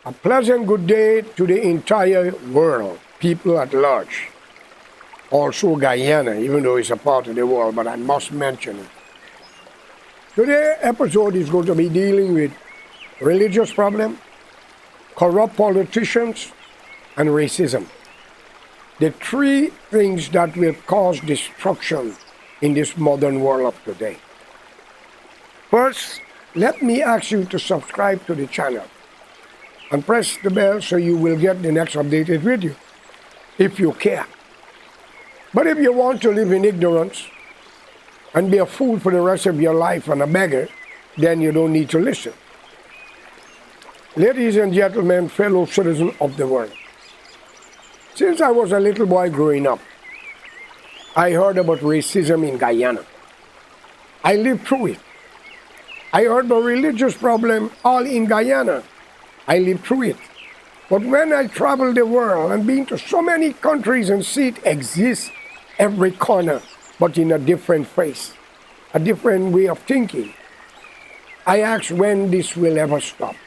A pleasant good day to the entire world, people at large. Also Guyana, even though it's a part of the world, but I must mention it. Today's episode is going to be dealing with religious problem, corrupt politicians, and racism. The three things that will cause destruction in this modern world of today. First, let me ask you to subscribe to the channel and press the bell so you will get the next updated video, if you care. But if you want to live in ignorance and be a fool for the rest of your life and a beggar, then you don't need to listen. Ladies and gentlemen, fellow citizens of the world, since I was a little boy growing up, I heard about racism in Guyana. I lived through it. I heard about religious problem all in Guyana. I lived through it. But when I traveled the world and been to so many countries and see it exist every corner, but in a different face, a different way of thinking, I asked when this will ever stop.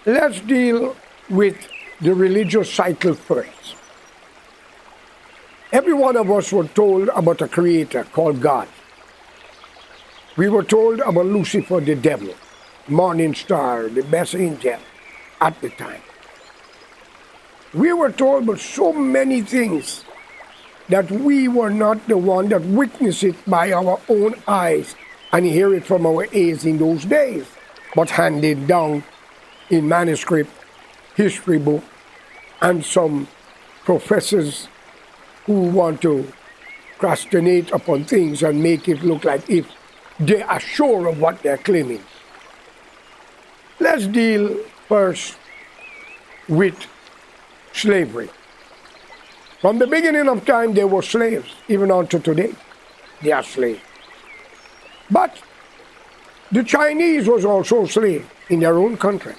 Let's deal with the religious cycle first. Every one of us were told about a creator called God. We were told about Lucifer, the devil, morning star, the best angel at the time. We were told about so many things that we were not the one that witnessed it by our own eyes and hear it from our ears in those days, but handed down in manuscript, history book, and some professors who want to procrastinate upon things and make it look like if they are sure of what they're claiming. Let's deal first with slavery. From the beginning of time, they were slaves. Even unto today, they are slaves. But the Chinese was also slaves in their own country,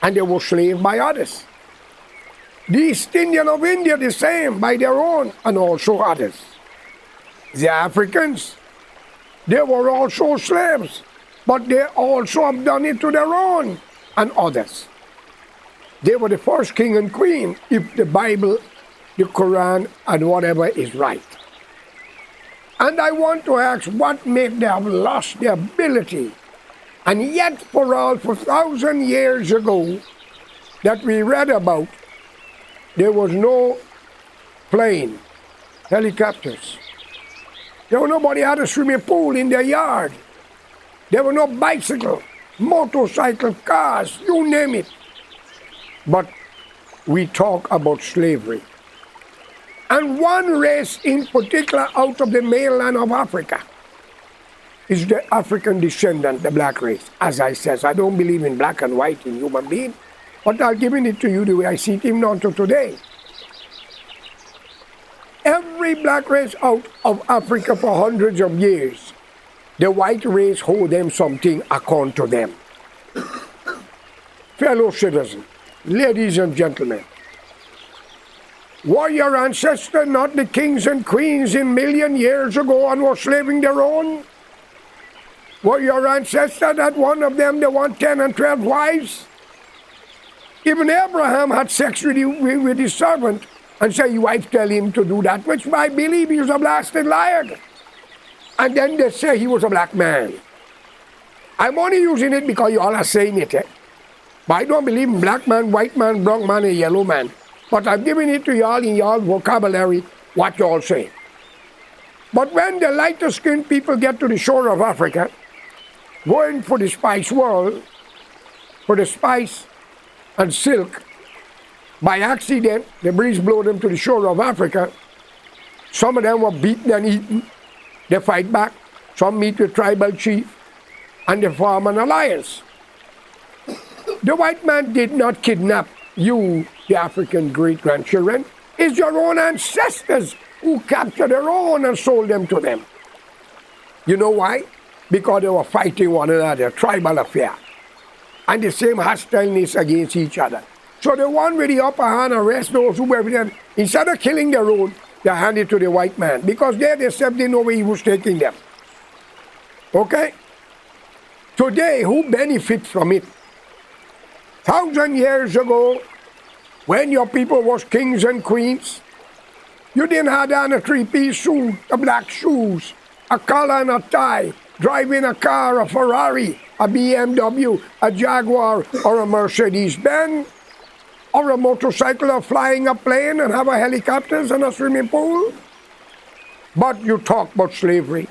and they were slaves by others. The East Indian of India, the same, by their own, and also others. The Africans, they were also slaves, but they also have done it to their own and others. They were the first king and queen, if the Bible, the Quran, and whatever is right. And I want to ask, what made them have lost their ability? And yet for 1,000 years ago that we read about, there was no plane, helicopters. Nobody had a swimming pool in their yard. There were no bicycle, motorcycle, cars, you name it. But we talk about slavery. And one race in particular out of the mainland of Africa is the African descendant, the black race. As I said, I don't believe in black and white in human being, but I'm giving it to you the way I see it even until today. Every black race out of Africa for hundreds of years, the white race hold them something according to them. Fellow citizens, ladies and gentlemen, were your ancestors not the kings and queens in million years ago and were slaving their own? Were your ancestors that one of them, they want 10 and 12 wives? Even Abraham had sex with his servant and say, your wife tell him to do that, which I believe he was a blasted liar. And then they say he was a black man. I'm only using it because you all are saying it. But I don't believe in black man, white man, brown man, and yellow man. But I'm giving it to y'all in y'all vocabulary, what y'all say. But when the lighter skinned people get to the shore of Africa, going for the spice world, for the spice and silk, by accident, the breeze blew them to the shore of Africa. Some of them were beaten and eaten. They fight back. Some meet with tribal chief, and they form an alliance. The white man did not kidnap you, the African great-grandchildren. It's your own ancestors who captured their own and sold them to them. You know why? Because they were fighting one another, tribal affair. And the same hostileness against each other. So the one with the upper hand arrest those who were with them. Instead of killing their own, they hand it to the white man. Because they themselves didn't know where he was taking them. Okay? Today, who benefits from it? 1,000 years ago, when your people was kings and queens, you didn't have on a three-piece suit, a black shoes, a collar and a tie, driving a car, a Ferrari, a BMW, a Jaguar, or a Mercedes-Benz, or a motorcycle, or flying a plane and have a helicopters and a swimming pool. But you talk about slavery.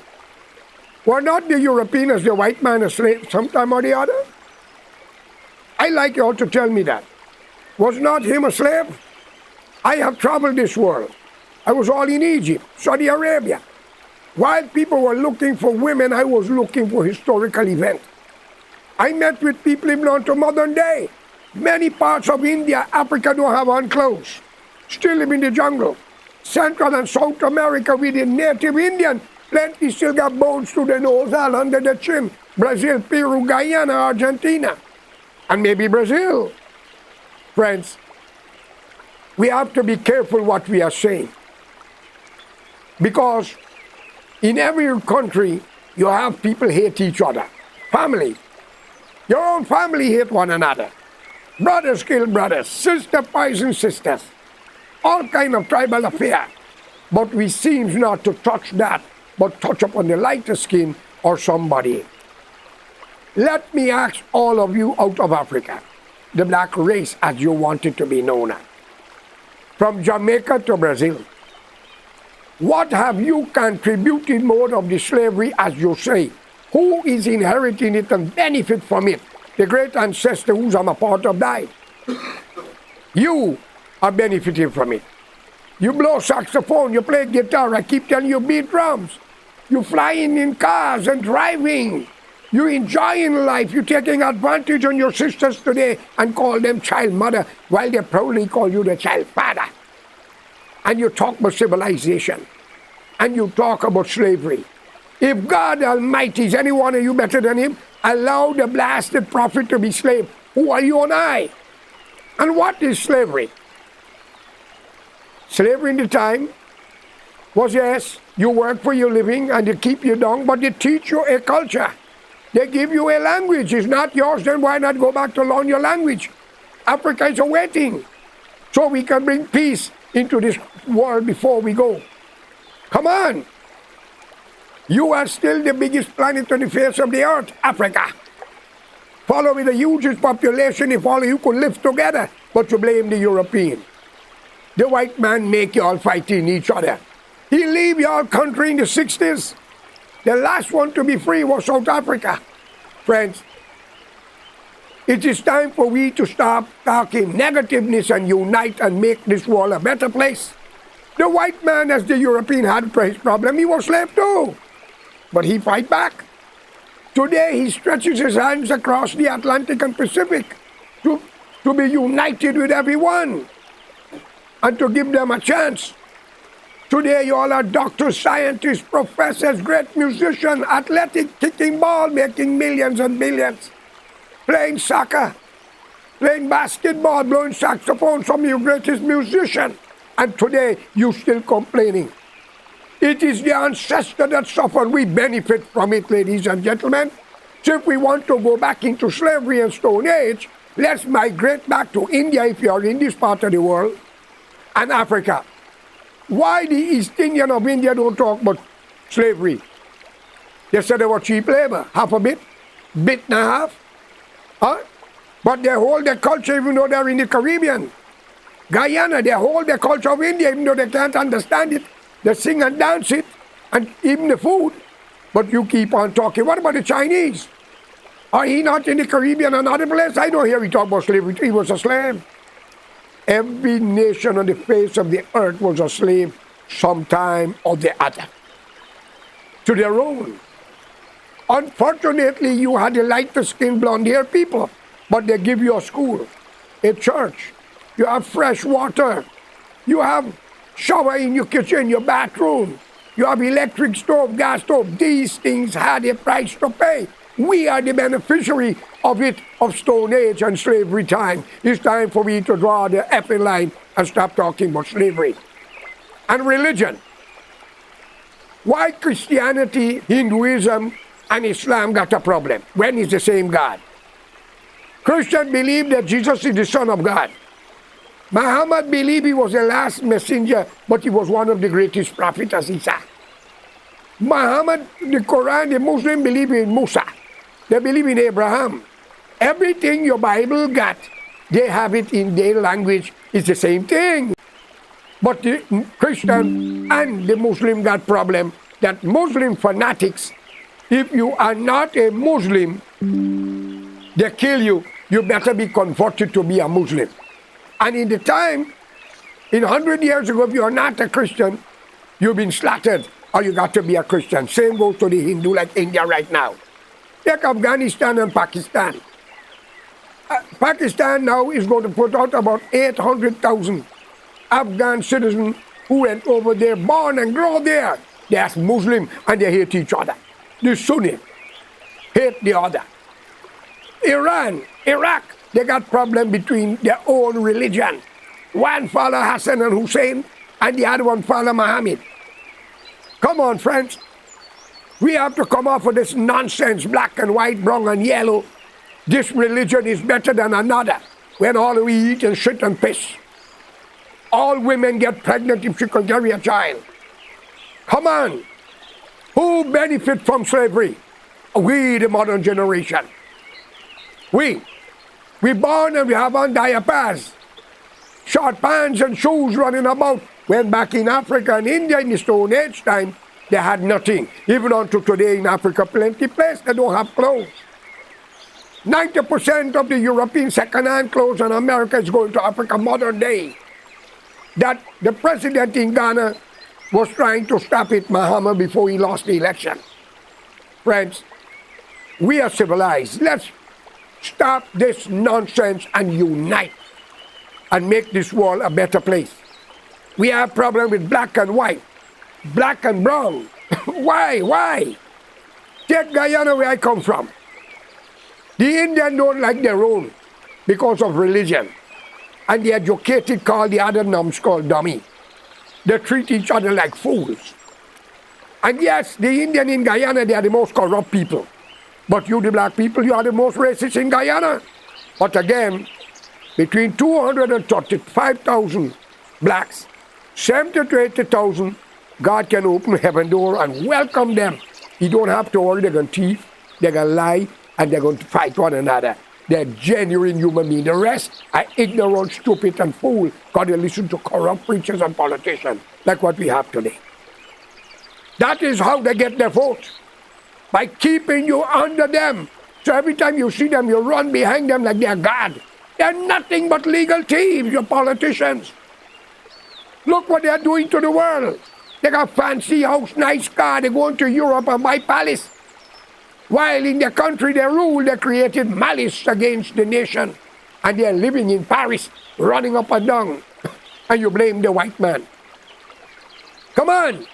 Were not the Europeans, the white man, a slave sometime or the other? I like you all to tell me that. Was not him a slave? I have traveled this world. I was all in Egypt, Saudi Arabia. While people were looking for women, I was looking for historical events. I met with people even on to modern day. Many parts of India, Africa don't have on clothes. Still live in the jungle. Central and South America with the native Indian, plenty still got bones to the nose, all under the chin. Brazil, Peru, Guyana, Argentina, and maybe Brazil. Friends, we have to be careful what we are saying. Because in every country, you have people hate each other. Family. Your own family hate one another. Brothers kill brothers. Sisters poison sisters. All kind of tribal affair. But we seem not to touch that, but touch upon the lighter skin or somebody. Let me ask all of you out of Africa, the black race as you want it to be known as, from Jamaica to Brazil, what have you contributed more of the slavery as you say? Who is inheriting it and benefit from it? The great ancestor who's on a part of died. You are benefiting from it. You blow saxophone, you play guitar, I keep telling you beat drums. You flying in cars and driving. You enjoying life. You taking advantage on your sisters today and call them child mother while they proudly call you the child father. And you talk about civilization. And you talk about slavery. If God Almighty, is any one of you better than him, allow the blasted prophet to be slave, who are you and I? And what is slavery? Slavery in the time was, yes, you work for your living and they keep you down, but they teach you a culture. They give you a language. It's not yours, then why not go back to learn your language? Africa is awaiting, so we can bring peace into this world before we go. Come on. You are still the biggest planet on the face of the earth, Africa. Follow with the hugest population if all of you could live together, but you blame the European. The white man make you all fighting each other. He leave your country in the 60s. The last one to be free was South Africa. Friends, it is time for we to stop talking negativeness and unite and make this world a better place. The white man, as the European had his problem, he was slave too. But he fight back. Today he stretches his hands across the Atlantic and Pacific to be united with everyone and to give them a chance. Today you all are doctors, scientists, professors, great musicians, athletic, kicking ball, making millions and billions, playing soccer, playing basketball, blowing saxophone, some of you greatest musicians. And today you still complaining. It is the ancestor that suffered. We benefit from it, ladies and gentlemen. So if we want to go back into slavery and Stone Age, let's migrate back to India if you are in this part of the world, and Africa. Why the East Indian of India don't talk about slavery? They said they were cheap labor, half a bit and a half. Huh? But they hold their culture even though they're in the Caribbean. Guyana, they hold the culture of India even though they can't understand it. They sing and dance it, and even the food. But you keep on talking. What about the Chinese? Are he not in the Caribbean and other place? I don't hear he talk about slavery. He was a slave. Every nation on the face of the earth was a slave sometime or the other. To their own. Unfortunately, you had the lighter skinned blonde hair people, but they give you a school, a church. You have fresh water. You have shower in your kitchen, your bathroom. You have electric stove, gas stove. These things had a price to pay. We are the beneficiary of it, of Stone Age and slavery time. It's time for me to draw the effing line and stop talking about slavery. And religion. Why Christianity, Hinduism, and Islam got a problem when it's the same God? Christians believe that Jesus is the Son of God. Muhammad believed he was the last messenger, but he was one of the greatest prophets, as he said. Muhammad, the Quran, the Muslims believe in Musa. They believe in Abraham. Everything your Bible got, they have it in their language. It's the same thing. But the Christian and the Muslim got problem that Muslim fanatics, if you are not a Muslim, they kill you. You better be converted to be a Muslim. And in the time, in 100 years ago, if you are not a Christian, you've been slaughtered, or you got to be a Christian. Same goes to the Hindu, like India right now. Take Afghanistan and Pakistan. Pakistan now is going to put out about 800,000 Afghan citizens who went over there, born and grow there. They are Muslim and they hate each other. The Sunni hate the other. Iran, Iraq, they got problem between their own religion. One follow Hassan and Hussein, and the other one follow Muhammad. Come on, friends. We have to come off of this nonsense, black and white, brown and yellow. This religion is better than another, when all we eat is shit and piss. All women get pregnant if she can carry a child. Come on. Who benefit from slavery? We, the modern generation. We born and we have on diapers, short pants and shoes running about. When back in Africa and India in the Stone Age time, they had nothing. Even unto today in Africa, plenty place, they don't have clothes. 90% of the European second-hand clothes in America is going to Africa modern day. That the president in Ghana was trying to stop it, Muhammad, before he lost the election. Friends, we are civilized. Let's stop this nonsense and unite and make this world a better place. We have problem with black and white, black and brown. Why? Take Guyana, where I come from. The Indians don't like their own because of religion. And the educated call the other numbs called dummy. They treat each other like fools. And yes, the Indian in Guyana, they are the most corrupt people. But you, the black people, you are the most racist in Guyana. But again, between 235,000 blacks, 70 to 80,000, God can open heaven door and welcome them. You don't have to worry, they're going to thief, they're going to lie, and they're going to fight one another. They're genuine human beings. The rest are ignorant, stupid, and fool. God will listen to corrupt preachers and politicians like what we have today. That is how they get their vote. By keeping you under them. So every time you see them, you run behind them like they're God. They're nothing but legal thieves, your politicians. Look what they're doing to the world. They got fancy house, nice car, they're going to Europe and buy palace. While in their country they rule, they created malice against the nation. And they're living in Paris, running up and down. And you blame the white man. Come on.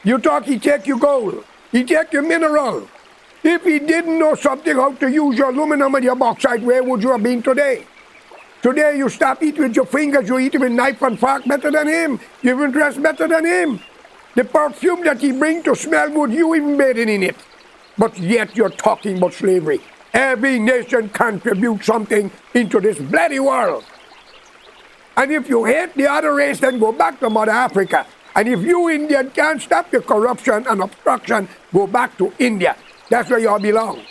You talk, he take your gold. He take your mineral. If he didn't know something how to use your aluminum and your bauxite, where would you have been today? Today you stop eating with your fingers, you eat with knife and fork better than him. You even dress better than him. The perfume that he brings to smell good, you even made it in it. But yet you're talking about slavery. Every nation contributes something into this bloody world. And if you hate the other race, then go back to Mother Africa. And if you Indian can't stop the corruption and obstruction, go back to India. That's where you all belong.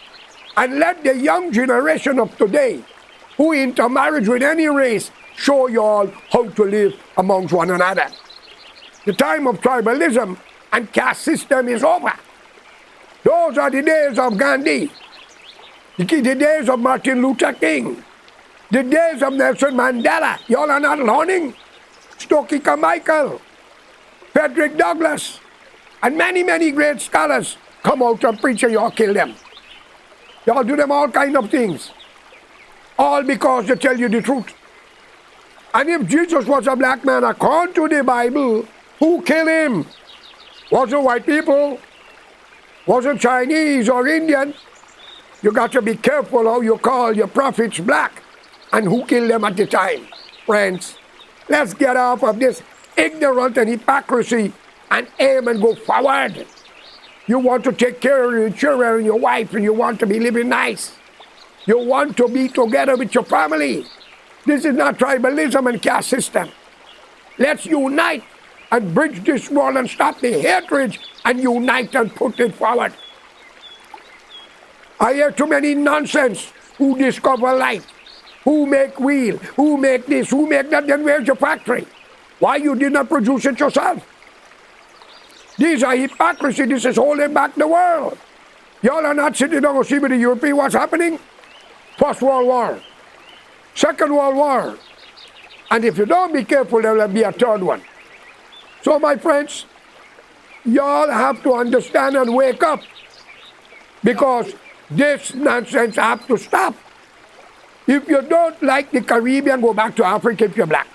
And let the young generation of today, who intermarriage with any race, show you all how to live amongst one another. The time of tribalism and caste system is over. Those are the days of Gandhi, the days of Martin Luther King, the days of Nelson Mandela. You all are not learning. Stokely Carmichael, Frederick Douglass, and many, many great scholars come out and preach and you all kill them. You all do them all kind of things. All because they tell you the truth. And if Jesus was a black man according to the Bible, who killed him? Wasn't white people, wasn't Chinese or Indian. You got to be careful how you call your prophets black and who killed them at the time. Friends, let's get off of this ignorance and hypocrisy and aim and go forward. You want to take care of your children and your wife and you want to be living nice. You want to be together with your family. This is not tribalism and caste system. Let's unite and bridge this wall and stop the hatred and unite and put it forward. I hear too many nonsense. Who discover light? Who make wheel? Who make this? Who make that? Then where's your factory? Why you did not produce it yourself? These are hypocrisy. This is holding back the world. Y'all are not sitting down and see with the European what's happening. First World War. Second World War. And if you don't be careful, there will be a third one. So my friends, y'all have to understand and wake up. Because this nonsense have to stop. If you don't like the Caribbean, go back to Africa if you're black.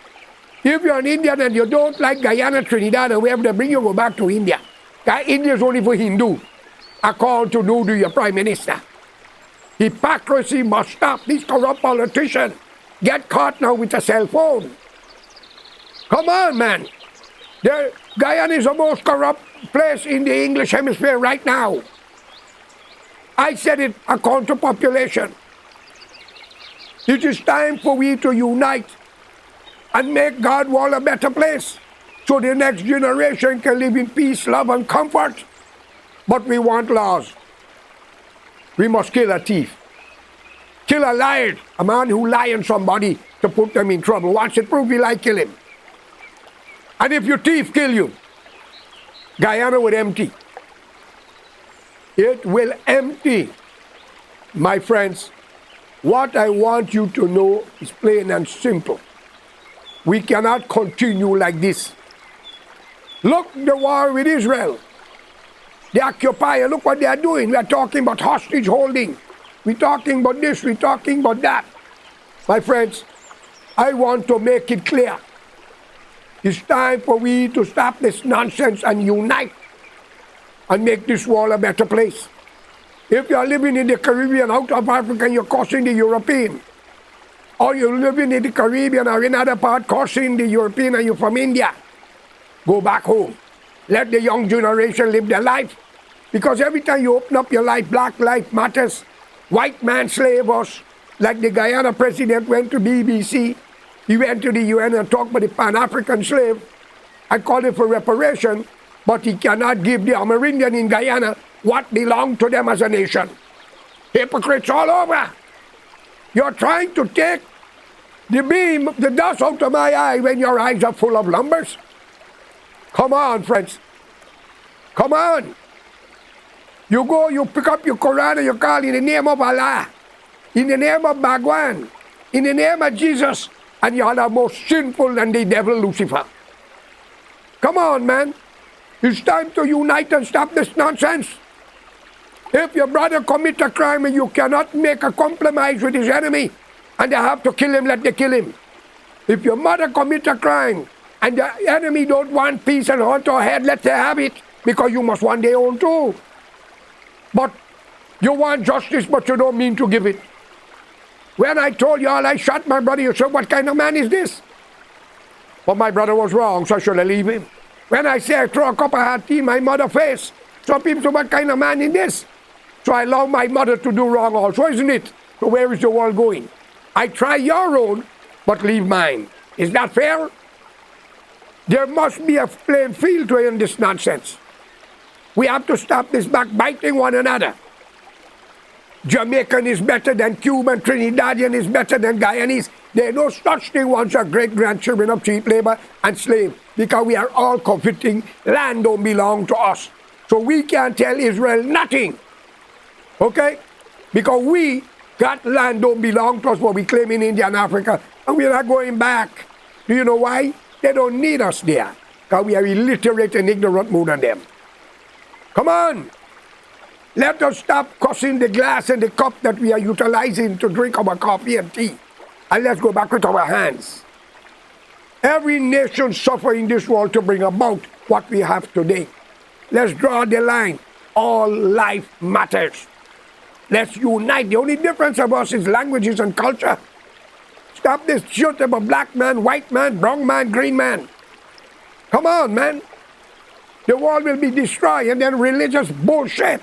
If you're an Indian and you don't like Guyana, Trinidad, and wherever they bring you, go back to India. India is only for Hindu. According to Nadu, your prime minister. Hypocrisy must stop. These corrupt politicians get caught now with a cell phone. Come on, man. Guyana is the most corrupt place in the English hemisphere right now. I said it according to population. It is time for we to unite and make God world a better place so the next generation can live in peace, love, and comfort. But we want laws. We must kill a thief. Kill a liar, a man who lied on somebody to put them in trouble. Once it proves he lied, kill him. And if your thief kill you, Guyana will empty. It will empty. My friends, what I want you to know is plain and simple. We cannot continue like this. Look the war with Israel. The occupier, look what they are doing. We are talking about hostage holding. We're talking about this, we're talking about that. My friends, I want to make it clear. It's time for we to stop this nonsense and unite and make this world a better place. If you're living in the Caribbean, out of Africa, you're causing the European. Or you're living in the Caribbean or in other part causing the European and you're from India. Go back home. Let the young generation live their life. Because every time you open up your life, black life matters. White man slave us. Like the Guyana president went to BBC. He went to the UN and talked about the Pan-African slave. I called it for reparation. But he cannot give the Amerindian in Guyana what belonged to them as a nation. Hypocrites all over. You're trying to take the beam, the dust out of my eye when your eyes are full of numbers. Come on, friends. Come on. You go, you pick up your Quran and you call in the name of Allah, in the name of Bhagwan, in the name of Jesus, and you are more sinful than the devil Lucifer. Come on, man. It's time to unite and stop this nonsense. If your brother commit a crime and you cannot make a compromise with his enemy and they have to kill him, let them kill him. If your mother commit a crime and the enemy don't want peace and want her head, let them have it because you must want their own too. But you want justice but you don't mean to give it. When I told you all I shot my brother, you said, what kind of man is this? But my brother was wrong, so should I leave him? When I say I throw a cup of hot tea in my mother's face, some people say, what kind of man is this? So I allow my mother to do wrong also, isn't it? So where is the world going? I try your own, but leave mine. Is that fair? There must be a plain field to end this nonsense. We have to stop this backbiting one another. Jamaican is better than Cuban, Trinidadian is better than Guyanese. There are no such thing once are great-grandchildren of cheap labor and slave, because we are all coveting. Land don't belong to us. So we can't tell Israel nothing. Okay? Because we got land don't belong to us, what we claim in India and Africa, and we're not going back. Do you know why? They don't need us there, because we are illiterate and ignorant more than them. Come on! Let us stop cussing the glass and the cup that we are utilizing to drink our coffee and tea. And let's go back with our hands. Every nation suffers in this world to bring about what we have today. Let's draw the line. All life matters. Let's unite. The only difference of us is languages and culture. Stop this shit about black man, white man, brown man, green man. Come on, man. The world will be destroyed, and then religious bullshit.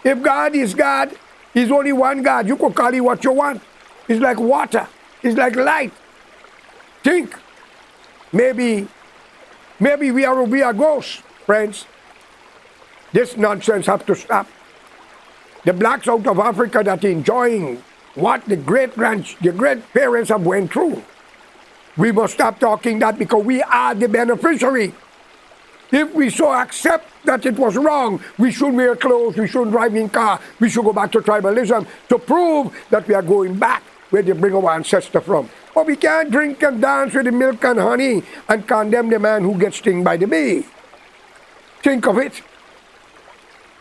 If God is God, He's only one God. You could call it what you want. It's like water. It's like light. Think. Maybe we are ghosts, friends. This nonsense have to stop. The blacks out of Africa that are enjoying what the great parents have went through. We must stop talking that because we are the beneficiary. If we so accept that it was wrong, we shouldn't wear clothes, we shouldn't drive in car, we should go back to tribalism to prove that we are going back where they bring our ancestors from. But we can't drink and dance with the milk and honey and condemn the man who gets stung by the bee. Think of it.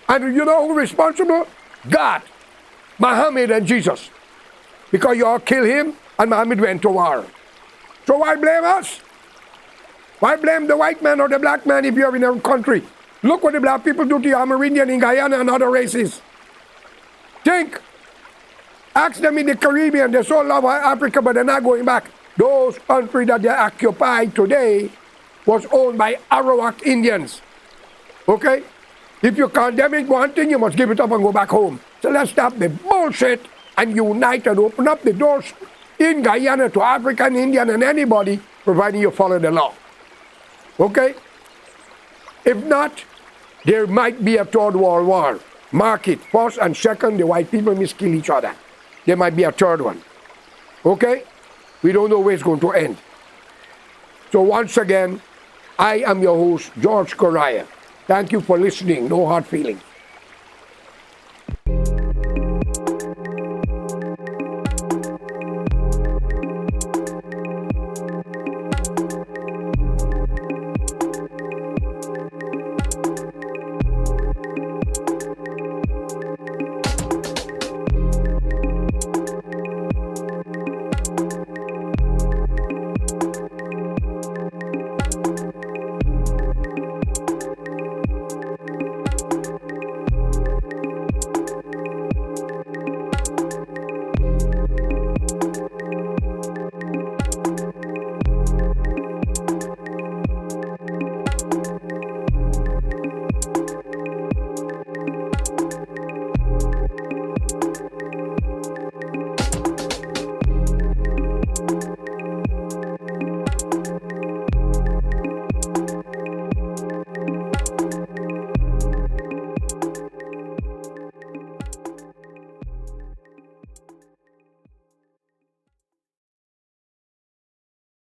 And you know who's responsible? God, Muhammad and Jesus. Because you all killed him and Muhammad went to war. So why blame us? Why blame the white man or the black man if you're in a country? Look what the black people do to the Amerindian in Guyana and other races. Think. Ask them in the Caribbean, they so love Africa, but they're not going back. Those countries that they occupy today was owned by Arawak Indians. Okay? If you're condemning one thing, you must give it up and go back home. So let's stop the bullshit and unite and open up the doors in Guyana to African, Indian, and anybody, providing you follow the law. Okay? If not, there might be a third world war. Mark it. First and second, the white people must kill each other. There might be a third one. Okay? We don't know where it's going to end. So once again, I am your host, George Correa. Thank you for listening. No hard feelings.